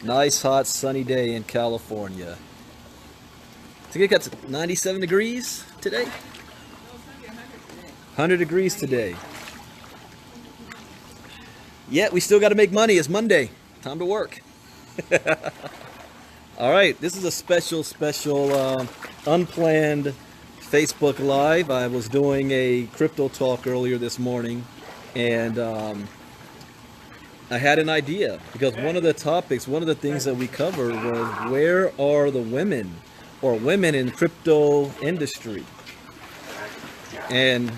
Nice hot sunny day in California. I think it got to 97 degrees today. 100 degrees today. Yet we still got to make money. It's Monday. Time to work. All right, this is a special unplanned Facebook Live. I was doing a crypto talk earlier this morning, and I had an idea because one of the things that we covered was where are the women or women in crypto industry? And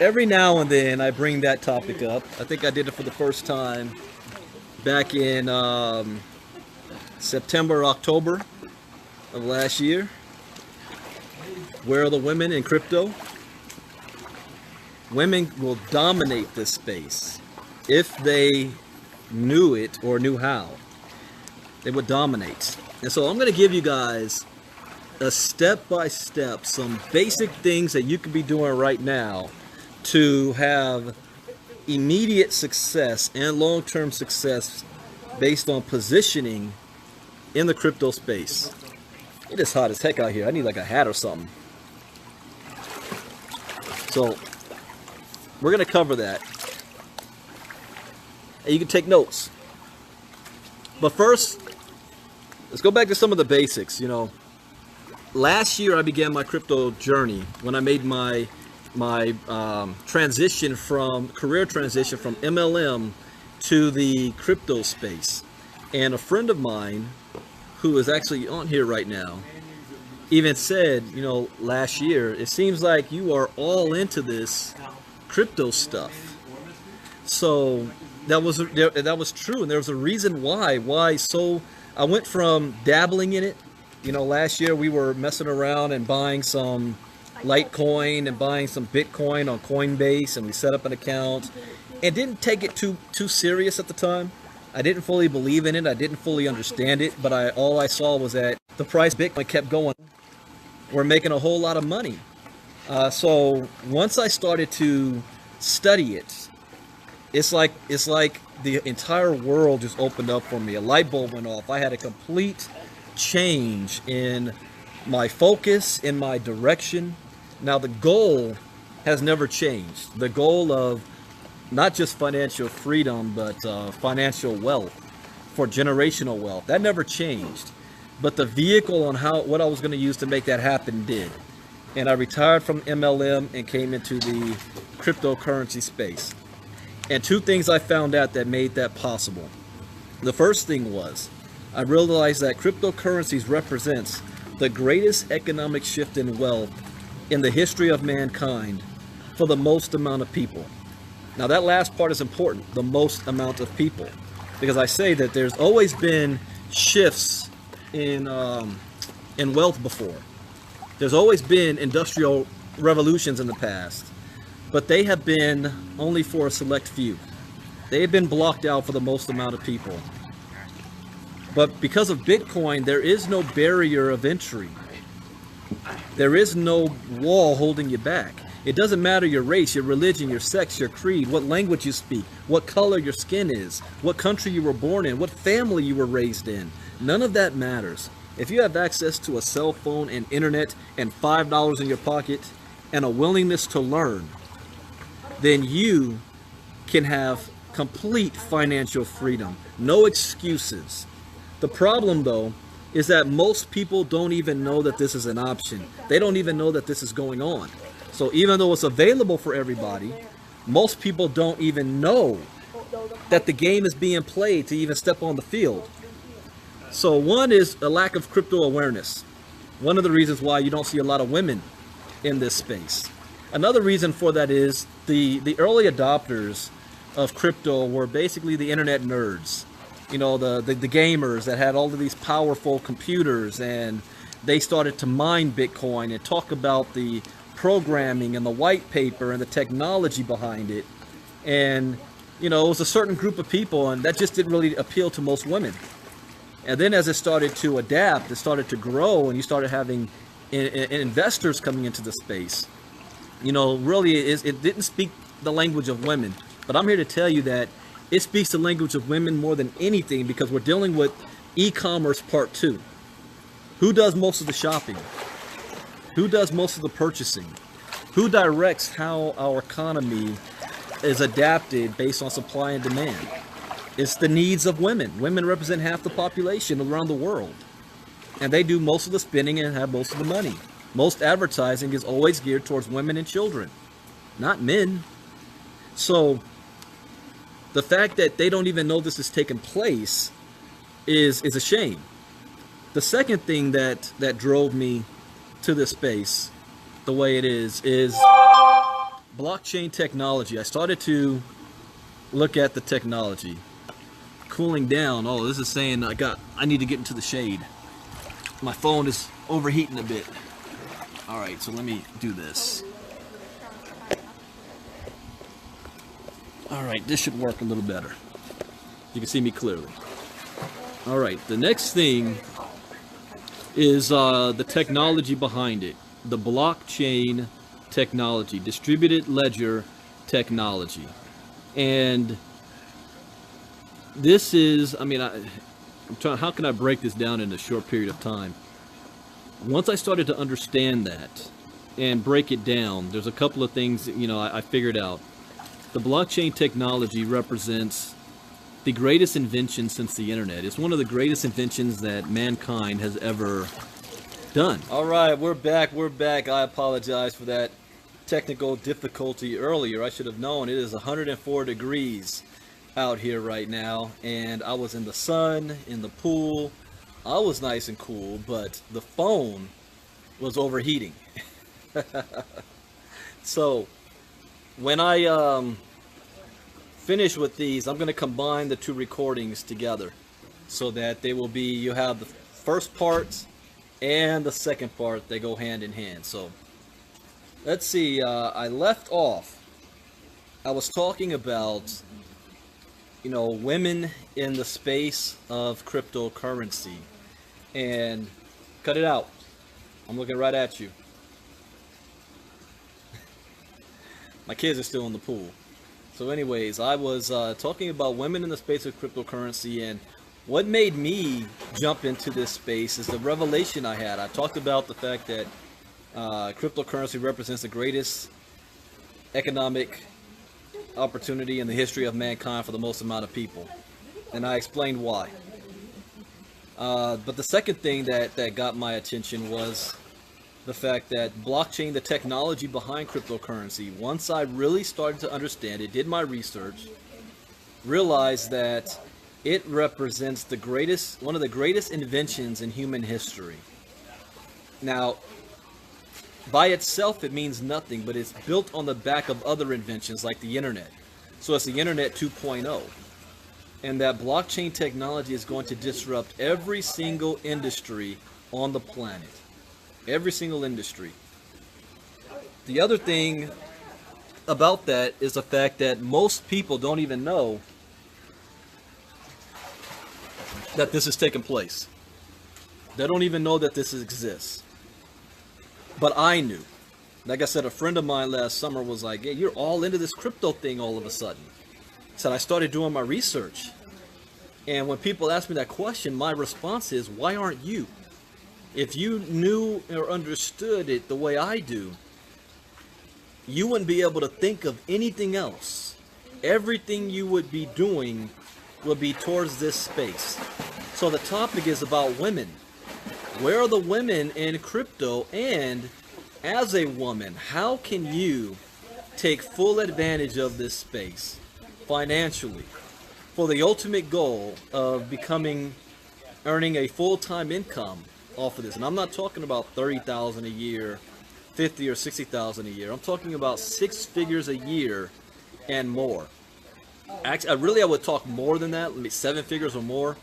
every now and then I bring that topic up. I think I did it for the first time back in September, October of last year. Where are the women in crypto? Women will dominate this space if they knew it or knew how. They would dominate. And so I'm going to give you guys a step-by-step, some basic things that you could be doing right now to have immediate success and long-term success based on positioning in the crypto space. It is hot as heck out here. I need like a hat or something. So we're going to cover that. And you can take notes. But first, let's go back to some of the basics. You know, last year I began my crypto journey when I made my career transition from MLM to the crypto space. And a friend of mine who is actually on here right now even said, you know, last year, it seems like you are all into this crypto stuff. So that was true, and there was a reason why. So I went from dabbling in it. You know, last year we were messing around and buying some Litecoin and buying some Bitcoin on Coinbase, and we set up an account and didn't take it too serious at the time. I didn't fully believe in it. I didn't fully understand it, but all I saw was that the price of Bitcoin kept going. We're making a whole lot of money. So once I started to study it, it's like the entire world just opened up for me. A light bulb went off. I had a complete change in my focus, in my direction. Now the goal has never changed. The goal of not just financial freedom, but financial wealth, for generational wealth, that never changed. But the vehicle on what I was going to use to make that happen did. And I retired from MLM and came into the cryptocurrency space. And two things I found out that made that possible. The first thing was I realized that cryptocurrencies represents the greatest economic shift in wealth in the history of mankind for the most amount of people. Now that last part is important, the most amount of people, because I say that there's always been shifts in wealth before. There's always been industrial revolutions in the past, but they have been only for a select few. They have been blocked out for the most amount of people. But because of Bitcoin, there is no barrier of entry. There is no wall holding you back. It doesn't matter your race, your religion, your sex, your creed, what language you speak, what color your skin is, what country you were born in, what family you were raised in. None of that matters. If you have access to a cell phone and internet and $5 in your pocket and a willingness to learn, then you can have complete financial freedom. No excuses. The problem, though, is that most people don't even know that this is an option. They don't even know that this is going on. So even though it's available for everybody, most people don't even know that the game is being played to even step on the field. So one is a lack of crypto awareness. One of the reasons why you don't see a lot of women in this space. Another reason for that is the early adopters of crypto were basically the internet nerds. You know, the gamers that had all of these powerful computers, and they started to mine Bitcoin and talk about the programming and the white paper and the technology behind it. And, you know, it was a certain group of people, and that just didn't really appeal to most women. And then as it started to adapt, it started to grow, and you started having investors coming into the space. You know, really, it didn't speak the language of women. But I'm here to tell you that it speaks the language of women more than anything, because we're dealing with E-commerce part 2. Who does most of the shopping? Who does most of the purchasing? Who directs how our economy is adapted based on supply and demand? It's the needs of women. Women represent half the population around the world. And they do most of the spending and have most of the money. Most advertising is always geared towards women and children, not men. So the fact that they don't even know this is taking place is a shame. The second thing that drove me to this space the way it is blockchain technology. I started to look at the technology. Cooling down. Oh, this is saying I need to get into the shade. My phone is overheating a bit. All right, so let me do this. All right, this should work a little better. You can see me clearly. All right, the next thing is the technology behind it. The blockchain technology, distributed ledger technology. And this is, I mean, I'm trying, how can I break this down in a short period of time? Once I started to understand that and break it down, there's a couple of things, you know, I figured out. The blockchain technology represents the greatest invention since the internet. It's one of the greatest inventions that mankind has ever done. All right, we're back. I apologize for that technical difficulty earlier. I should have known. It is 104 degrees out here right now, and I was in the sun, in the pool. I was nice and cool, but the phone was overheating. So when I finish with these, I'm going to combine the two recordings together so that they will be, you have the first part and the second part, they go hand in hand. So let's see, I left off, I was talking about, you know, women in the space of cryptocurrency. And cut it out, I'm looking right at you. My kids are still in the pool. So anyways, I was talking about women in the space of cryptocurrency, and what made me jump into this space is the revelation I had. I talked about the fact that cryptocurrency represents the greatest economic opportunity in the history of mankind for the most amount of people. And I explained why. But the second thing that got my attention was the fact that blockchain, the technology behind cryptocurrency, once I really started to understand it, did my research, realized that it represents the greatest, one of the greatest inventions in human history. Now, by itself, it means nothing, but it's built on the back of other inventions like the internet. So it's the internet 2.0. And that blockchain technology is going to disrupt every single industry on the planet. Every single industry. The other thing about that is the fact that most people don't even know that this is taking place. They don't even know that this exists. But I knew. Like I said, a friend of mine last summer was like, "Hey, you're all into this crypto thing all of a sudden." So I started doing my research. And when people ask me that question, my response is, why aren't you? If you knew or understood it the way I do, you wouldn't be able to think of anything else. Everything you would be doing would be towards this space. So the topic is about women. Where are the women in crypto? And as a woman, how can you take full advantage of this space financially for the ultimate goal of earning a full-time income off of this? And I'm not talking about 30,000 a year, 50 or 60,000 a year. I'm talking about 6 figures a year and more. Actually, I would talk more than that, maybe 7 figures or more.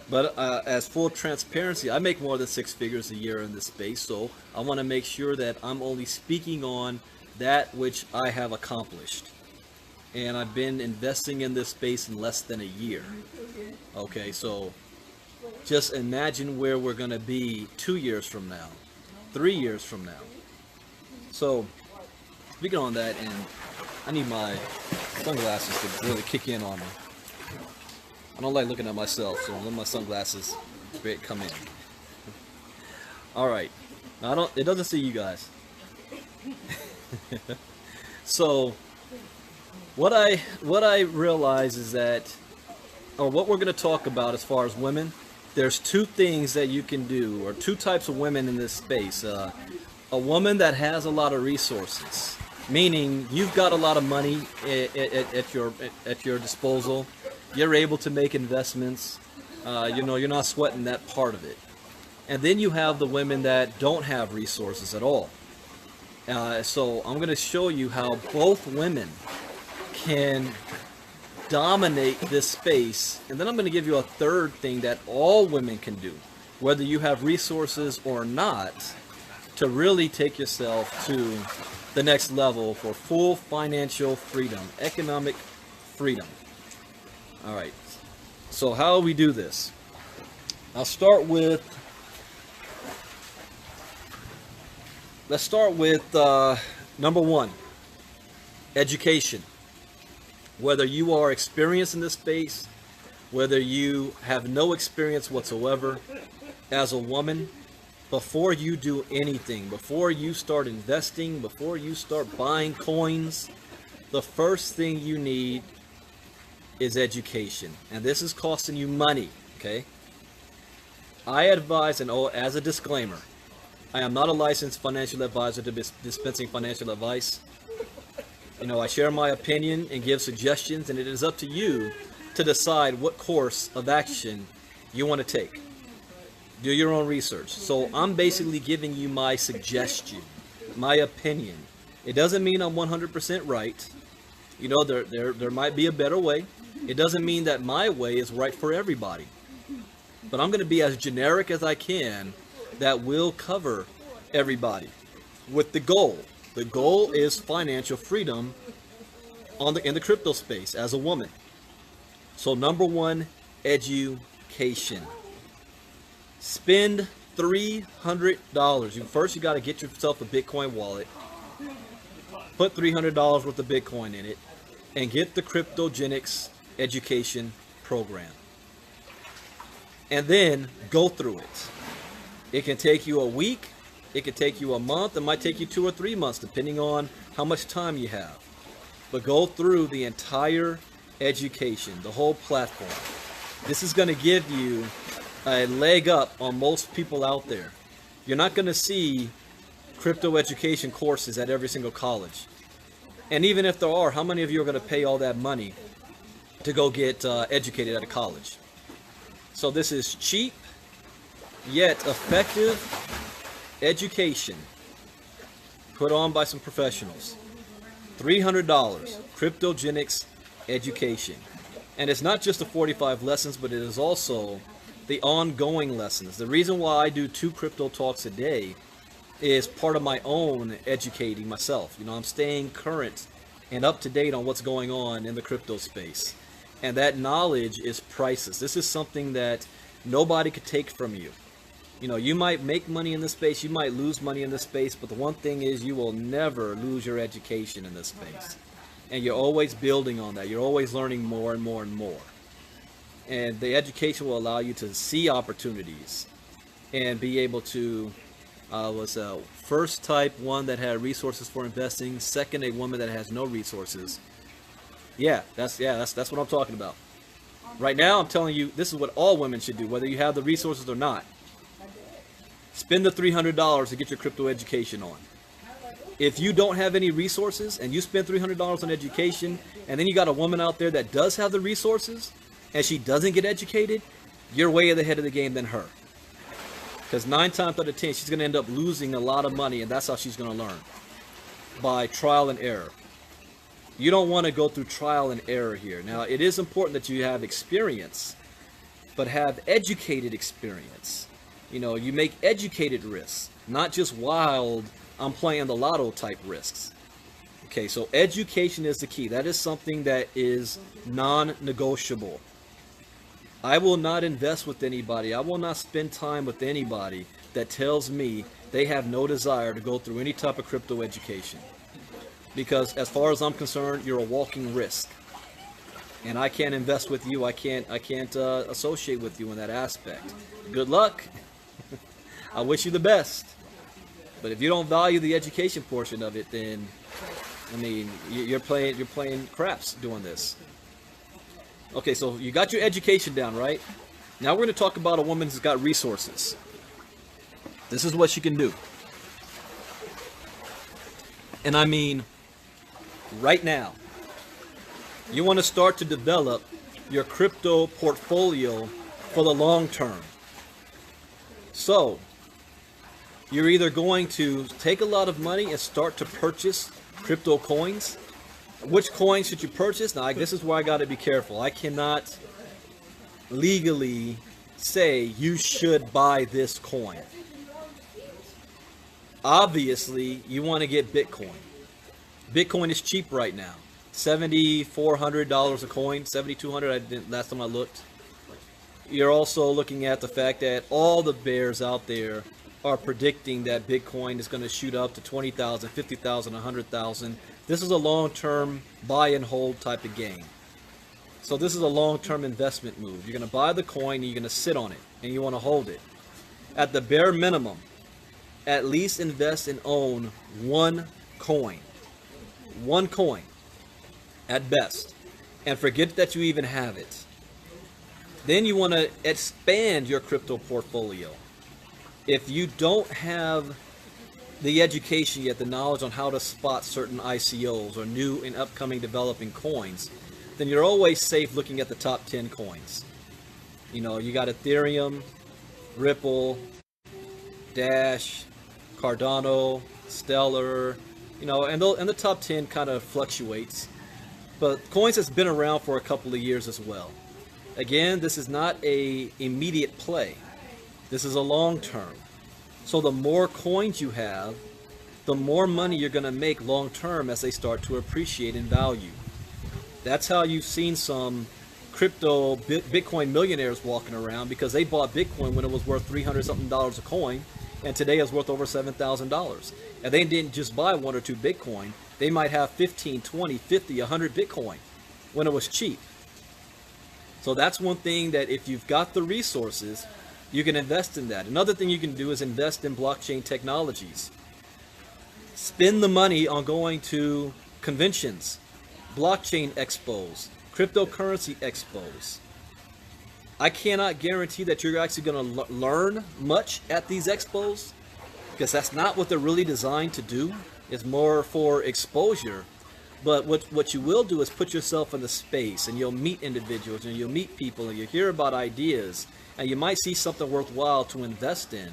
But as full transparency, I make more than 6 figures a year in this space, so I want to make sure that I'm only speaking on that which I have accomplished. And I've been investing in this space in less than a year. Okay, so just imagine where we're going to be 2 years from now, 3 years from now. So, speaking on that, and I need my sunglasses to really kick in on me. I don't like looking at myself, so let my sunglasses come in. All right. Now, it doesn't see you guys. So what I realize is that, or what we're going to talk about as far as women, there's two things that you can do, or two types of women in this space. A woman that has a lot of resources, meaning you've got a lot of money at your disposal. You're able to make investments. You're not sweating that part of it. And then you have the women that don't have resources at all. So I'm going to show you how both women can dominate this space, and then I'm going to give you a third thing that all women can do, whether you have resources or not, to really take yourself to the next level for full financial freedom, economic freedom. All right, so how do we do this? Let's start with number one, education. Whether you are experienced in this space, whether you have no experience whatsoever, as a woman, before you do anything, before you start investing, before you start buying coins, the first thing you need is education. And this is costing you money, okay? I advise, and as a disclaimer, I am not a licensed financial advisor to be dispensing financial advice. I share my opinion and give suggestions, and it is up to you to decide what course of action you want to take. Do your own research. So I'm basically giving you my suggestion, my opinion. It doesn't mean I'm 100% right. There might be a better way. It doesn't mean that my way is right for everybody. But I'm going to be as generic as I can that will cover everybody with the goal. The goal is financial freedom in the crypto space as a woman. So number one, education. Spend $300. First, you got to get yourself a Bitcoin wallet. Put $300 worth of Bitcoin in it, and get the Cryptogenics education program. And then go through it. It can take you a week. It could take you a month. It might take you 2 or 3 months, depending on how much time you have. But go through the entire education, the whole platform. This is going to give you a leg up on most people out there. You're not going to see crypto education courses at every single college. And even if there are, how many of you are going to pay all that money to go get educated at a college? So this is cheap, yet effective education put on by some professionals. $300, Cryptogenics education. And it's not just the 45 lessons, but it is also the ongoing lessons. The reason why I do 2 crypto talks a day is part of my own educating myself. I'm staying current and up to date on what's going on in the crypto space. And that knowledge is priceless. This is something that nobody could take from you. You might make money in this space, you might lose money in this space, but the one thing is you will never lose your education in this space. And you're always building on that. You're always learning more and more and more. And the education will allow you to see opportunities and be able to, first type, one that had resources for investing. Second, a woman that has no resources. That's what I'm talking about. Right now, I'm telling you, this is what all women should do, whether you have the resources or not. Spend the $300 to get your crypto education on. If you don't have any resources and you spend $300 on education, and then you got a woman out there that does have the resources and she doesn't get educated, you're way ahead of the game than her. Because 9 times out of 10, she's going to end up losing a lot of money, and that's how she's going to learn, by trial and error. You don't want to go through trial and error here. Now, it is important that you have experience, but have educated experience. You make educated risks, not just wild, I'm playing the lotto type risks. Okay, so education is the key. That is something that is non-negotiable. I will not invest with anybody. I will not spend time with anybody that tells me they have no desire to go through any type of crypto education. Because as far as I'm concerned, you're a walking risk. and I can't invest with you. I can't associate with you in that aspect. Good luck. I wish you the best. But if you don't value the education portion of it, then I mean, you're playing craps doing this. Okay, so you got your education down, right? Now we're going to talk about a woman who's got resources. This is what she can do. And I mean, right now, you want to start to develop your crypto portfolio for the long term. So, you're either going to take a lot of money and start to purchase crypto coins. Which coins should you purchase? Now, this is where I got to be careful. I cannot legally say you should buy this coin. Obviously, you want to get Bitcoin. Bitcoin is cheap right now. $7,400 a coin, $7,200 last time I looked. You're also looking at the fact that all the bears out there are predicting that Bitcoin is going to shoot up to 20,000, 50,000, 100,000. This is a long-term buy and hold type of game. So this is a long-term investment move. You're going to buy the coin and you're going to sit on it and you want to hold it. At the bare minimum, at least invest and own one coin. One coin at best. And forget that you even have it. Then you want to expand your crypto portfolio. If you don't have the education yet, the knowledge on how to spot certain ICOs or new and upcoming developing coins, then you're always safe looking at the top 10 coins. You know, you got Ethereum, Ripple, Dash, Cardano, Stellar, you know, and the top 10 kind of fluctuates. But coins has been around for a couple of years as well. Again, this is not a immediate play. This is a long term. So the more coins you have, the more money you're going to make long term as they start to appreciate in value. That's how you've seen some crypto Bitcoin millionaires walking around, because they bought Bitcoin when it was worth $300 something a coin, and today it's worth over $7,000. And they didn't just buy 1 or 2 Bitcoin. They might have 15, 20, 50, 100 Bitcoin when it was cheap. So that's one thing that if you've got the resources, you can invest in that. Another thing you can do is invest in blockchain technologies. Spend the money on going to conventions, blockchain expos, cryptocurrency expos. I cannot guarantee that you're actually going to learn much at these expos, because that's not what they're really designed to do. It's more for exposure. But what you will do is put yourself in the space, and you'll meet individuals, and you'll meet people, and you'll hear about ideas, and you might see something worthwhile to invest in.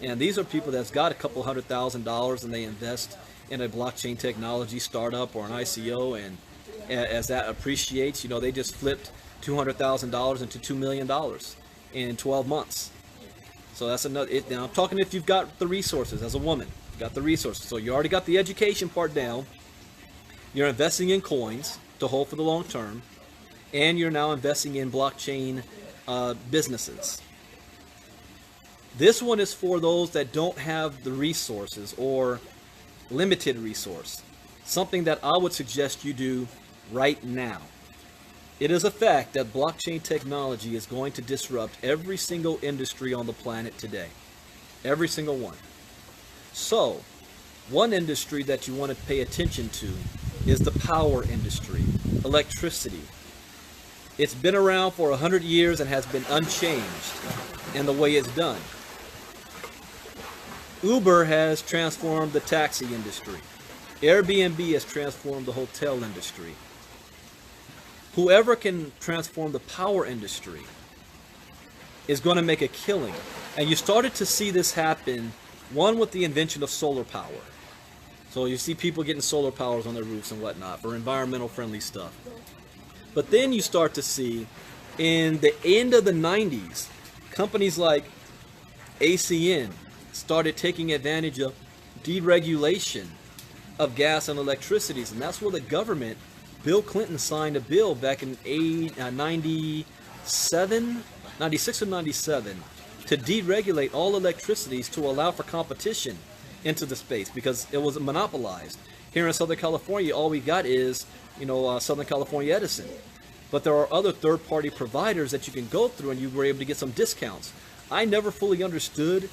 And these are people that's got a couple $100,000 and they invest in a blockchain technology startup or an ICO, and as that appreciates, you know, they just flipped $200,000 into $2 million in 12 months. So that's another. Now I'm talking if you've got the resources as a woman, you've got the resources. So you already got the education part down. You're investing in coins to hold for the long term, and you're now investing in blockchain businesses. This one is for those that don't have the resources or limited resource. Something that I would suggest you do right now. It is a fact that blockchain technology is going to disrupt every single industry on the planet today. Every single one. So, one industry that you want to pay attention to is the power industry, electricity. It's been around for 100 years and has been unchanged in the way it's done. Uber has transformed the taxi industry. Airbnb has transformed the hotel industry. Whoever can transform the power industry is going to make a killing. And you started to see this happen, one, with the invention of solar power. So you see people getting solar powers on their roofs and whatnot for environmental friendly stuff. But then you start to see, in the end of the 90s, companies like ACN started taking advantage of deregulation of gas and electricities. And that's where the government, Bill Clinton signed a bill back in 96 or 97, to deregulate all electricities to allow for competition into the space, because it was monopolized. Here in Southern California, all we got is, Southern California Edison. But there are other third-party providers that you can go through and you were able to get some discounts. I never fully understood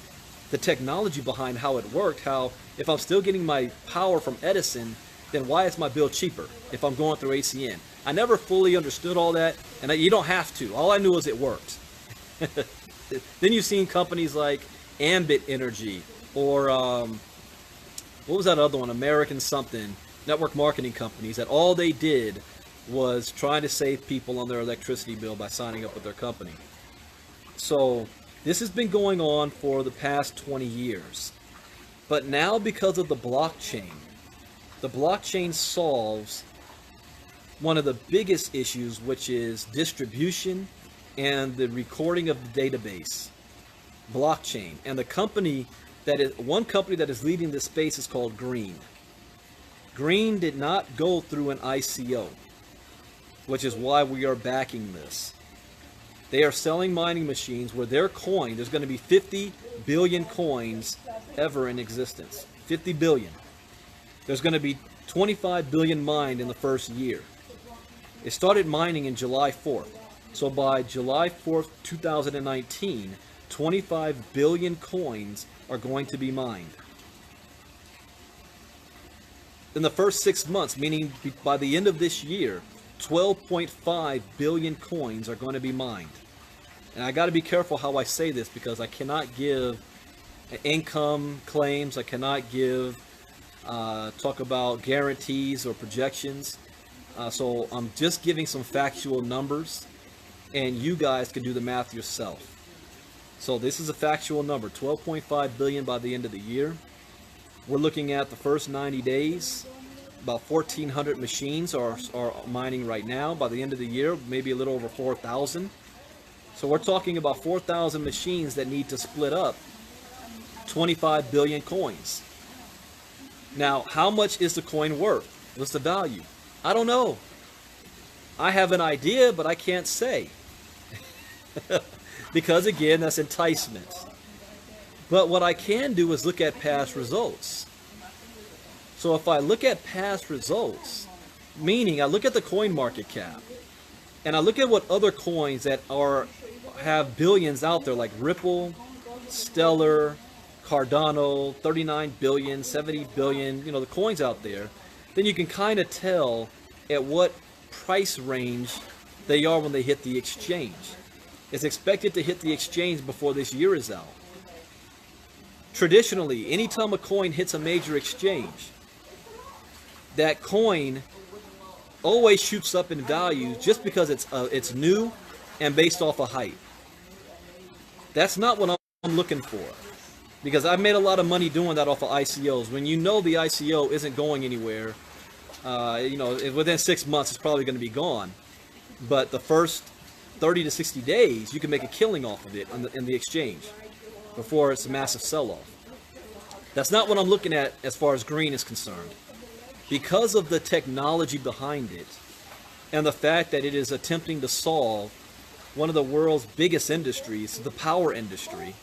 the technology behind how it worked, how if I'm still getting my power from Edison, then why is my bill cheaper if I'm going through ACN? I never fully understood all that, and you don't have to. All I knew is it worked. Then you've seen companies like Ambit Energy or what was that other one, American something, network marketing companies, that all they did was trying to save people on their electricity bill by signing up with their company. So this has been going on for the past 20 years. But now, because of the blockchain solves one of the biggest issues, which is distribution and the recording of the database. Blockchain. And the company one company that is leading this space is called Green. Green did not go through an ICO, which is why we are backing this. They are selling mining machines where their coin, there's going to be 50 billion coins ever in existence. 50 billion. There's going to be 25 billion mined in the first year. It started mining in July 4th. So by July 4th, 2019, 25 billion coins are going to be mined. In the first 6 months, meaning by the end of this year, 12.5 billion coins are going to be mined. And I got to be careful how I say this because I cannot give income claims. I cannot give talk about guarantees or projections. So I'm just giving some factual numbers, and you guys can do the math yourself. So this is a factual number, 12.5 billion by the end of the year. We're looking at the first 90 days. About 1,400 machines are mining right now. By the end of the year, maybe a little over 4,000. So we're talking about 4,000 machines that need to split up 25 billion coins. Now, how much is the coin worth? What's the value? I don't know. I have an idea, but I can't say. Because again, that's enticement. But what I can do is look at past results. So if I look at past results, meaning I look at the coin market cap, and I look at what other coins that have billions out there, like Ripple, Stellar, Cardano, 39 billion, 70 billion, the coins out there, then you can kind of tell at what price range they are when they hit the exchange. It's expected to hit the exchange before this year is out. Traditionally, anytime a coin hits a major exchange, that coin always shoots up in value just because it's new and based off a hype. That's not what I'm looking for, because I've made a lot of money doing that off of ICOs. When you know the ICO isn't going anywhere, within 6 months it's probably going to be gone. But the first 30 to 60 days, you can make a killing off of it in the exchange before it's a massive sell-off. That's not what I'm looking at as far as Green is concerned. Because of the technology behind it and the fact that it is attempting to solve one of the world's biggest industries, the power industry,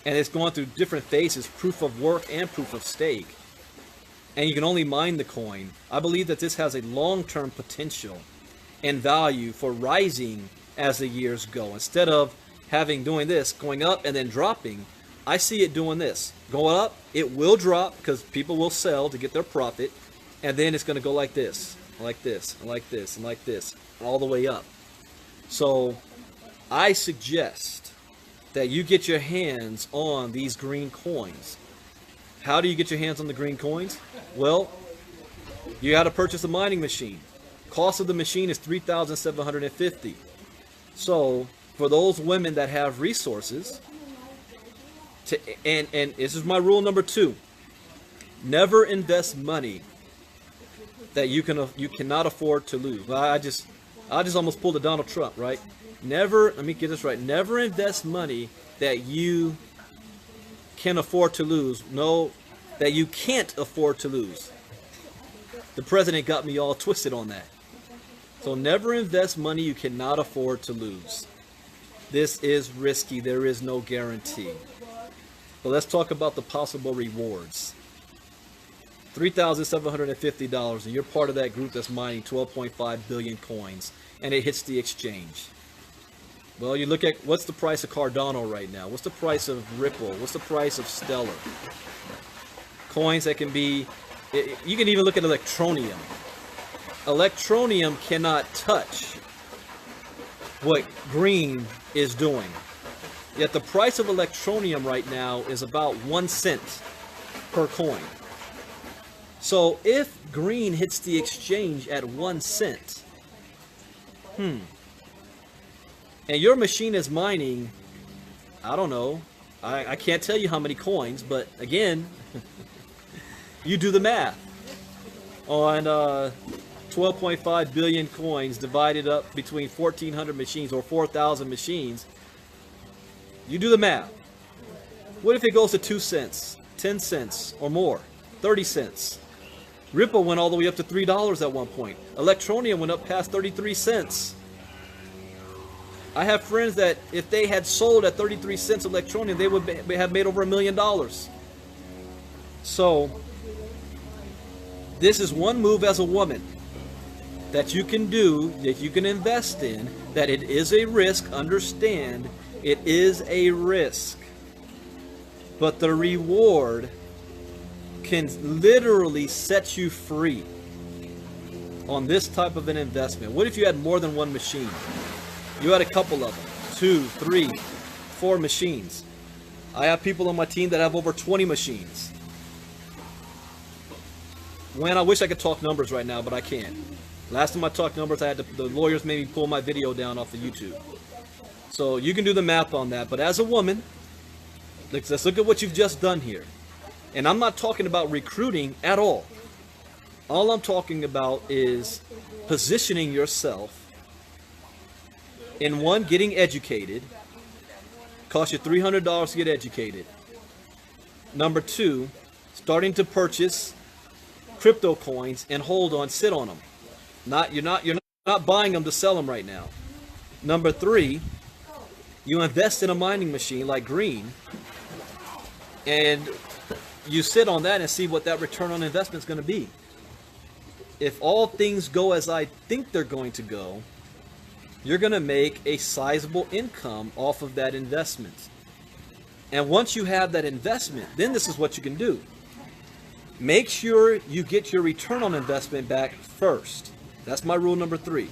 and it's going through different phases, proof of work and proof of stake, and you can only mine the coin, I believe that this has a long-term potential and value for rising as the years go. Instead of doing this, going up and then dropping, I see it doing this. Going up, it will drop because people will sell to get their profit, and then it's going to go like this, like this, and like this, and like this, all the way up. So I suggest that you get your hands on these green coins. How do you get your hands on the green coins? Well, you got to purchase a mining machine. Cost of the machine is $3,750. So for those women that have resources, and this is my rule number 2, never invest money that you cannot afford to lose. Well, I just almost pulled a Donald Trump, right? Let me get this right. Never invest money that you can afford to lose. No, that you can't afford to lose. The president got me all twisted on that. So never invest money you cannot afford to lose. This is risky. There is no guarantee. But let's talk about the possible rewards. $3,750, and you're part of that group that's mining 12.5 billion coins, and it hits the exchange. Well, you look at what's the price of Cardano right now? What's the price of Ripple? What's the price of Stellar? Coins that can be, you can even look at Electronium. Electronium cannot touch what green is doing. Yet the price of Electronium right now is about 1 cent per coin. So if green hits the exchange at 1 cent, and your machine is mining, I don't know, I can't tell you how many coins, but again, you do the math on 12.5 billion coins divided up between 1,400 machines or 4,000 machines. You do the math. What if it goes to 2 cents, 10 cents or more, 30 cents? Ripple went all the way up to $3 at one point. Electronium went up past 33 cents. I have friends that if they had sold at 33 cents Electronium, they would have made over $1 million. So this is one move as a woman that you can do, that you can invest in, that it is a risk. Understand, it is a risk. But the reward can literally set you free on this type of an investment. What if you had more than one machine? You had a couple of them, 2, 3, 4 machines. I have people on my team that have over 20 machines. When I wish I could talk numbers right now, but I can't. Last time I talked numbers, I had the lawyers made me pull my video down off of YouTube. So you can do the math on that. But as a woman, let's look at what you've just done here. And I'm not talking about recruiting at all. All I'm talking about is positioning yourself in one, getting educated. Cost you $300 to get educated. Number 2, starting to purchase crypto coins and hold on, sit on them. You're not buying them to sell them right now. Number 3, you invest in a mining machine like green, and you sit on that and see what that return on investment is going to be. If all things go as I think they're going to go, you're going to make a sizable income off of that investment. And once you have that investment, then this is what you can do. Make sure you get your return on investment back first. That's my rule number 3.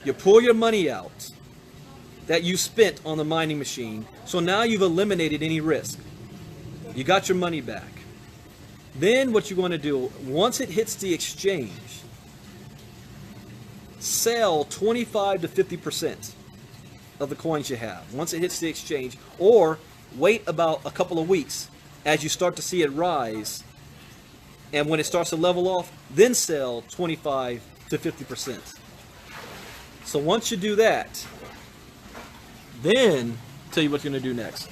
You pull your money out that you spent on the mining machine, so now you've eliminated any risk. You got your money back. Then what you're going to do, once it hits the exchange, sell 25 to 50% of the coins you have once it hits the exchange, or wait about a couple of weeks as you start to see it rise, and when it starts to level off, then sell 25 to 50%. So once you do that, then tell you what you're going to do next.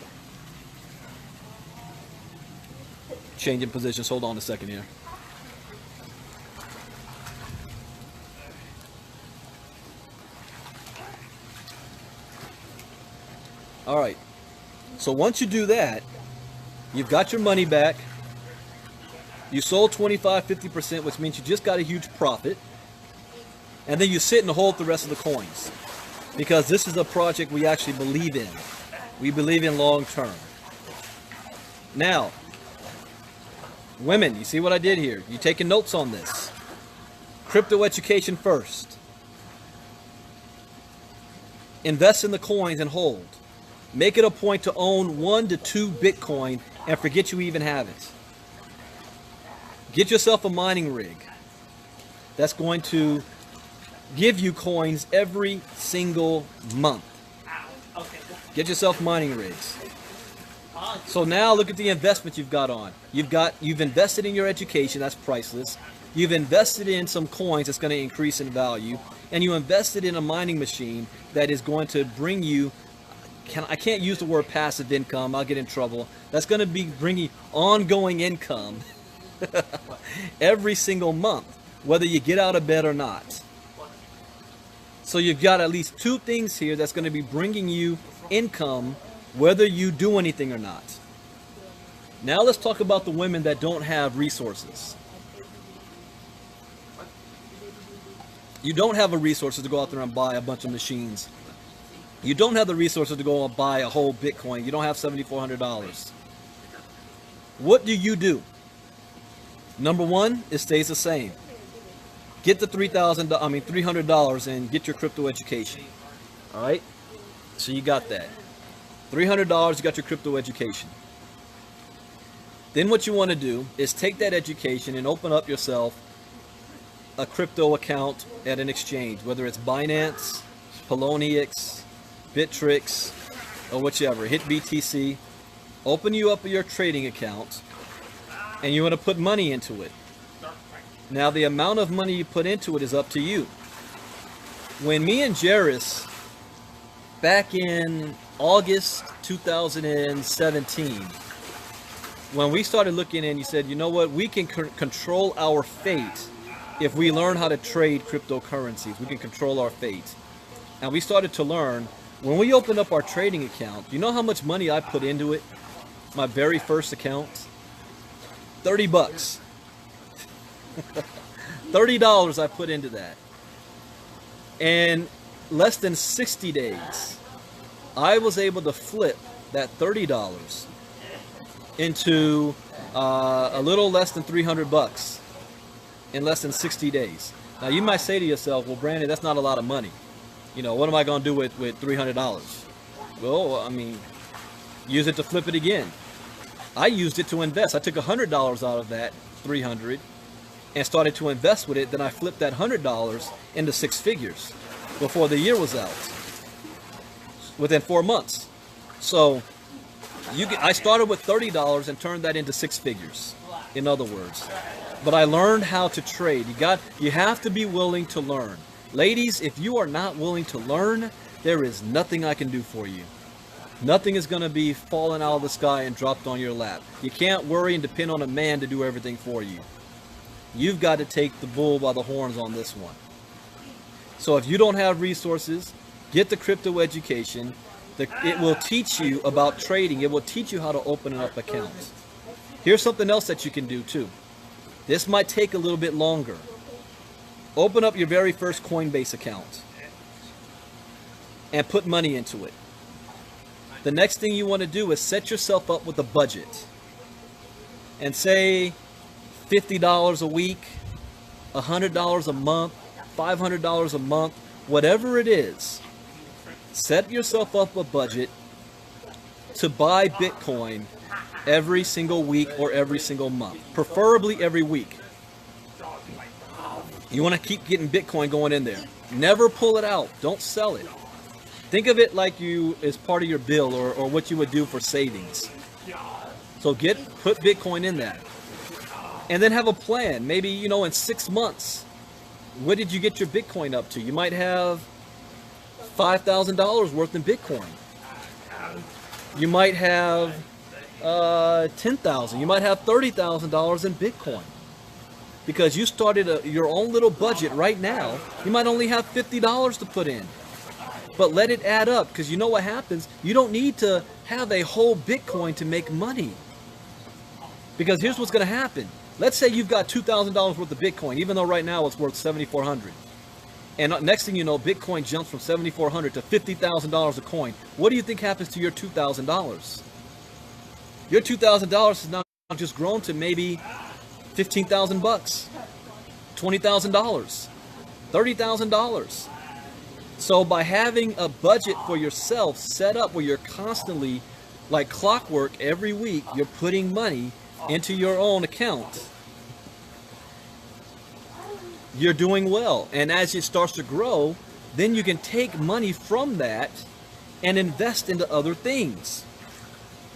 Changing positions. Hold on a second here. All right. So once you do that, you've got your money back. You sold 25, 50%, which means you just got a huge profit. And then you sit and hold the rest of the coins, because this is a project we actually believe in. We believe in long term. Now, women, you see what I did here? You taking notes on this? Crypto education first. Invest in the coins and hold. Make it a point to own 1 to 2 Bitcoin and forget you even have it. Get yourself a mining rig that's going to give you coins every single month. Get yourself mining rigs. So now look at the investment you've got on. You've invested in your education, that's priceless. You've invested in some coins that's going to increase in value, and you invested in a mining machine that is going to bring you, I can't use the word passive income, I'll get in trouble. That's going to be bringing ongoing income every single month, whether you get out of bed or not. So you've got at least 2 things here that's going to be bringing you income whether you do anything or not. Now let's talk about the women that don't have resources. You don't have the resources to go out there and buy a bunch of machines. You don't have the resources to go and buy a whole Bitcoin. You don't have $7,400. What do? Number one, it stays the same. Get the $300 and get your crypto education. All right? So you got that. $300, you got your crypto education. Then what you want to do is take that education and open up yourself a crypto account at an exchange, whether it's Binance, Poloniex, Bittrex, or whichever. Hit BTC. Open you up your trading account, and you want to put money into it. Now, the amount of money you put into it is up to you. When me and Jairus, back in August 2017, when we started looking and you said, you know what, we can control our fate if we learn how to trade cryptocurrencies. We can control our fate. And we started to learn, when we opened up our trading account, you know how much money I put into it? My very first account? 30 bucks. $30 I put into that. And less than 60 days, I was able to flip that $30 into a little less than 300 bucks in less than 60 days. Now you might say to yourself, well, Brandon, that's not a lot of money. You know, what am I going to do with $300? Well, I mean, use it to flip it again. I used it to invest. I took $100 out of that 300 and started to invest with it. Then I flipped that $100 into 6 figures before the year was out, within 4 months. So I started with $30 and turned that into 6 figures, in other words. But I learned how to trade. You have to be willing to learn. Ladies, if you are not willing to learn, there is nothing I can do for you. Nothing is going to be falling out of the sky and dropped on your lap. You can't worry and depend on a man to do everything for you. You've got to take the bull by the horns on this one. So if you don't have resources, get the crypto education. It will teach you about trading. It will teach you how to open up accounts. Here's something else that you can do too. This might take a little bit longer. Open up your very first Coinbase account and put money into it. The next thing you want to do is set yourself up with a budget and say $50 a week, $100 a month, $500 a month, whatever it is. Set yourself up a budget to buy Bitcoin every single week or every single month, preferably every week. You want to keep getting Bitcoin going in there. Never pull it out. Don't sell it. Think of it like as part of your bill or what you would do for savings. So put Bitcoin in that. And then have a plan. Maybe, in 6 months, what did you get your Bitcoin up to? You might have $5,000 worth in Bitcoin. You might have $10,000. You might have $30,000 in Bitcoin. Because you started your own little budget right now. You might only have $50 to put in. But let it add up, because you know what happens? You don't need to have a whole Bitcoin to make money. Because here's what's going to happen. Let's say you've got $2,000 worth of Bitcoin, even though right now it's worth $7,400. And next thing you know, Bitcoin jumps from $7,400 to $50,000 a coin. What do you think happens to your $2,000? Your $2,000 has now just grown to maybe 15,000 bucks, $20,000, $30,000. So by having a budget for yourself set up where you're constantly, like clockwork, every week, you're putting money into your own account, you're doing well. And as it starts to grow, then you can take money from that and invest into other things.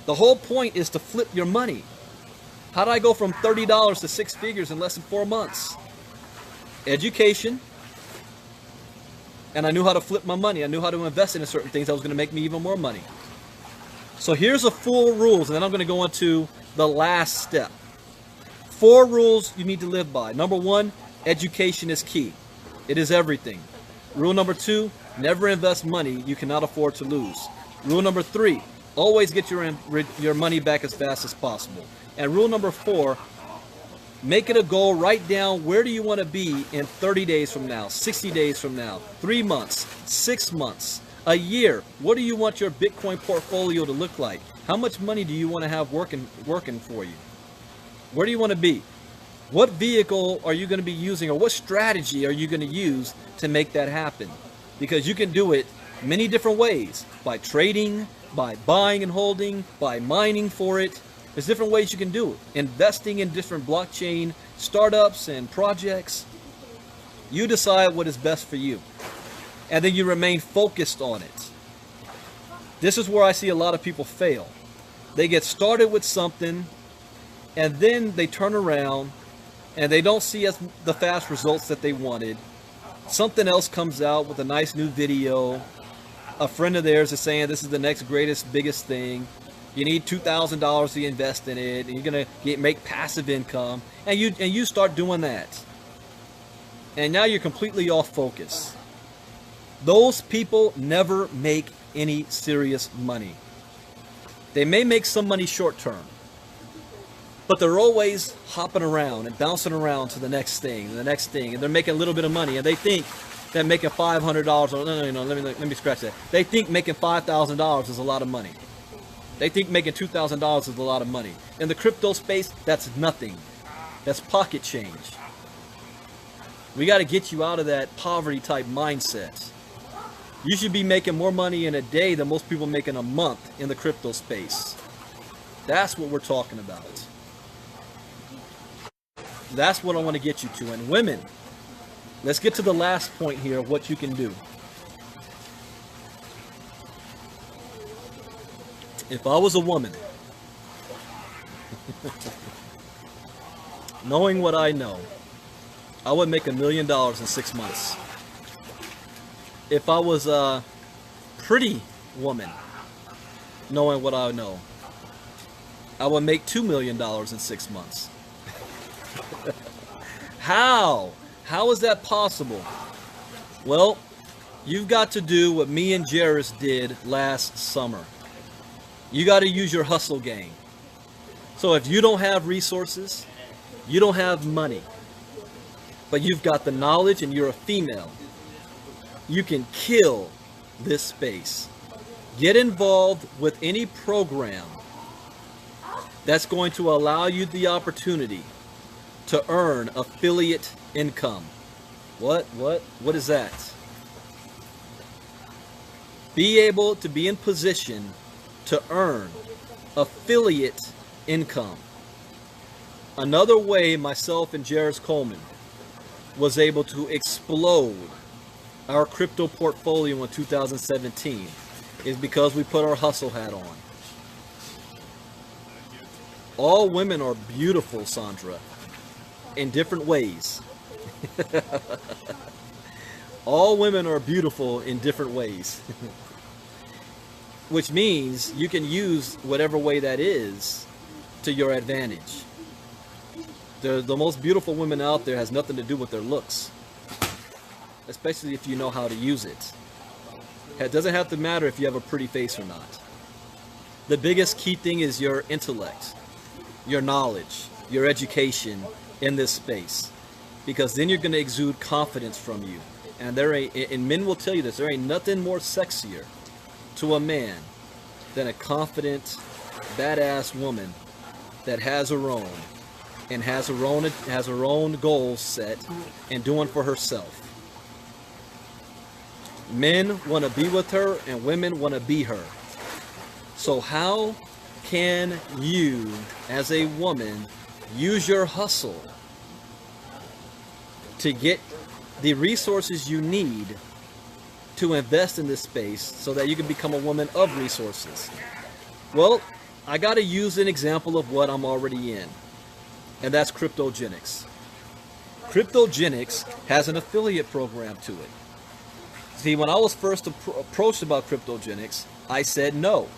The whole point is to flip your money. How did I go from $30 to 6 figures in less than 4 months? Education. And I knew how to flip my money. I knew how to invest in certain things that was going to make me even more money. So here's the 4 rules, and then I'm going to go into the last step. 4 rules you need to live by. Number 1, education is key. It is everything. Rule number 2, never invest money you cannot afford to lose. Rule number 3, always get your money back as fast as possible. And rule number 4, Make it a goal. Write down where do you want to be in 30 days from now, 60 days from now, 3 months, 6 months, a year. What do you want your Bitcoin portfolio to look like? How much money do you want to have working for you? Where do you want to be? What vehicle are you going to be using, or what strategy are you going to use to make that happen? Because you can do it many different ways. By trading, by buying and holding, by mining for it. There's different ways you can do it. Investing in different blockchain startups and projects. You decide what is best for you. And then you remain focused on it. This is where I see a lot of people fail. They get started with something, and then they turn around and they don't see the fast results that they wanted. Something else comes out with a nice new video. A friend of theirs is saying this is the next greatest, biggest thing. You need $2,000 to invest in it, and you're gonna make passive income, and you start doing that, and now you're completely off focus. Those people never make any serious money. They may make some money short term, but they're always hopping around and bouncing around to the next thing, and the next thing, and they're making a little bit of money, and they think that making $500, no, let me scratch that. They think making $5,000 is a lot of money. They think making $2,000 is a lot of money. In the crypto space, that's nothing. That's pocket change. We got to get you out of that poverty type mindset. You should be making more money in a day than most people make in a month in the crypto space. That's what we're talking about. That's what I want to get you to. And women, let's get to the last point here of what you can do. If I was a woman, knowing what I know, I would make $1 million in 6 months. If I was a pretty woman, knowing what I know, I would make $2 million in 6 months. How? How is that possible? Well, you've got to do what me and Jairus did last summer. You got to use your hustle game. So if you don't have resources, you don't have money, but you've got the knowledge and you're a female, you can kill this space. Get involved with any program that's going to allow you the opportunity to earn affiliate income. What is that? Be able to be in position to earn affiliate income. Another way myself and Jairus Coleman was able to explode our crypto portfolio in 2017 is because we put our hustle hat on. All women are beautiful, Sandra, in different ways. All women are beautiful in different ways. Which means you can use whatever way that is to your advantage. The most beautiful women out there has nothing to do with their looks, especially if you know how to use it. It doesn't have to matter if you have a pretty face or not. The biggest key thing is your intellect, your knowledge, your education in this space, because then you're going to exude confidence from you. And men will tell you this, there ain't nothing more sexier to a man than a confident, badass woman that has her own and has her own goals set and doing for herself. Men want to be with her and women want to be her. So how can you, as a woman, use your hustle to get the resources you need to invest in this space so that you can become a woman of resources? Well, I got to use an example of what I'm already in, and that's Cryptogenics. Cryptogenics has an affiliate program to it. See, when I was first approached about Cryptogenics, I said no.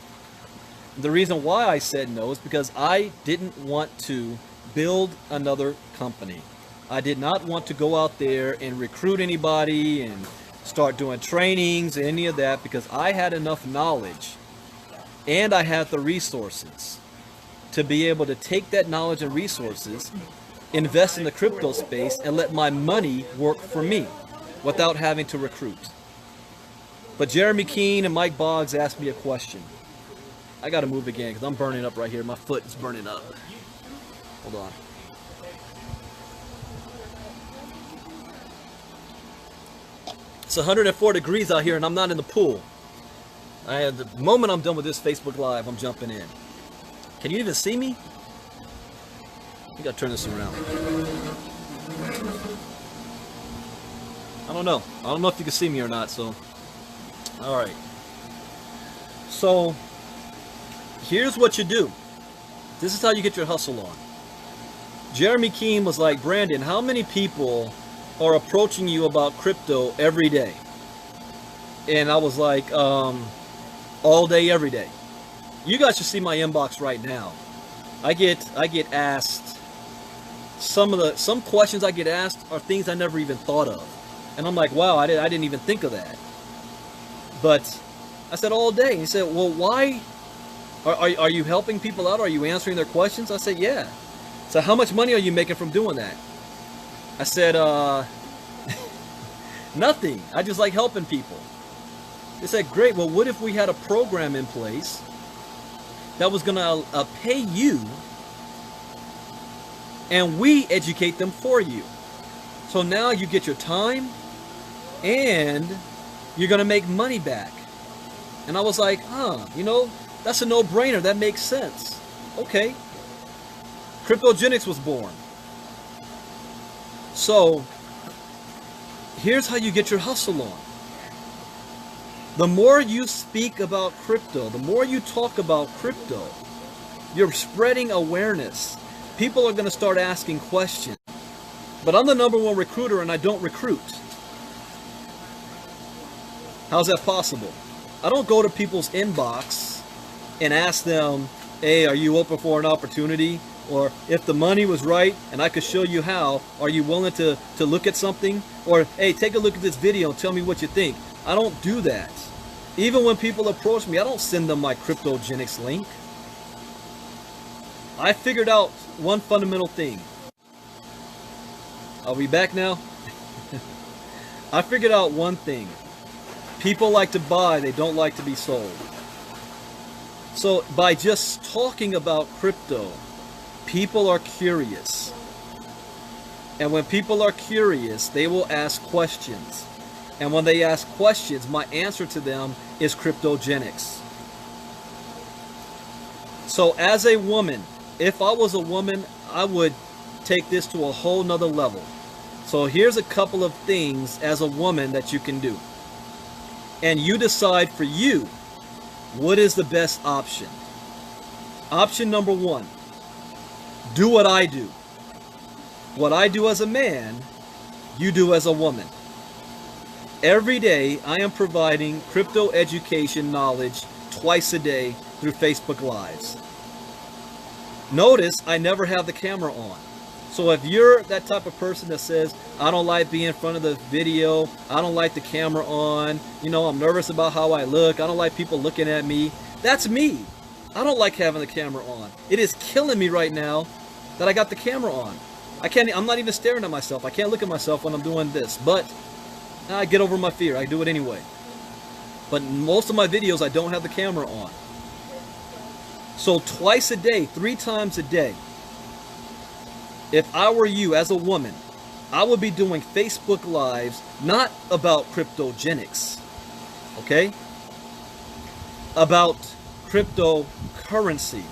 The reason why I said no is because I didn't want to build another company. I did not want to go out there and recruit anybody and start doing trainings and any of that, because I had enough knowledge and I had the resources to be able to take that knowledge and resources invest in the crypto space and let my money work for me without having to recruit. But Jeremy Keene and Mike Boggs asked me a question. I gotta move again because I'm burning up right here. My foot is burning up. Hold on. It's 104 degrees out here and I'm not in the pool. The moment I'm done with this Facebook Live, I'm jumping in. Can you even see me? I gotta turn this around. I don't know. I don't know if you can see me or not, so. Alright. So, here's what you do. This is how you get your hustle on. Jeremy Keene was like, Brandon, how many people are approaching you about crypto every day? And I was like, all day, every day. You guys should see my inbox right now. I get asked some questions I get asked are things I never even thought of, and I'm like, wow, I didn't even think of that. But I said all day. He said, well, why are you helping people out? Are you answering their questions? I said, yeah. So how much money are you making from doing that? I said, nothing. I just like helping people. They said, great. Well, what if we had a program in place that was going to pay you and we educate them for you? So now you get your time and you're going to make money back. And I was like, you know, that's a no-brainer. That makes sense. Okay. Cryptogenics was born. So here's how you get your hustle on. The more you speak about crypto, the more you talk about crypto, you're spreading awareness. People are going to start asking questions. But I'm the #1 recruiter and I don't recruit. How's that possible? I don't go to people's inbox and ask them, hey, are you open for an opportunity? Or if the money was right and I could show you how, are you willing to look at something? Or, hey, take a look at this video and tell me what you think. I don't do that. Even when people approach me, I don't send them my Cryptogenics link. I figured out one fundamental thing. Are we back now? I figured out one thing. People like to buy, they don't like to be sold. So by just talking about crypto, people are curious. And when people are curious, they will ask questions. And when they ask questions, my answer to them is Cryptogenics. So as a woman, if I was a woman, I would take this to a whole nother level. So here's a couple of things as a woman that you can do. And you decide for you, what is the best option? Option number 1, do what I do. What I do as a man, you do as a woman. Every day, I am providing crypto education knowledge twice a day through Facebook Lives. Notice I never have the camera on. So if you're that type of person that says, I don't like being in front of the video, I don't like the camera on, you know, I'm nervous about how I look, I don't like people looking at me, that's me. I don't like having the camera on. It is killing me right now that I got the camera on. I'm not even staring at myself. I can't look at myself when I'm doing this, but I get over my fear. I do it anyway. But most of my videos, I don't have the camera on. So twice a day, 3 times a day, if I were you as a woman, I would be doing Facebook Lives, not about cryptogenics, okay? About cryptocurrency.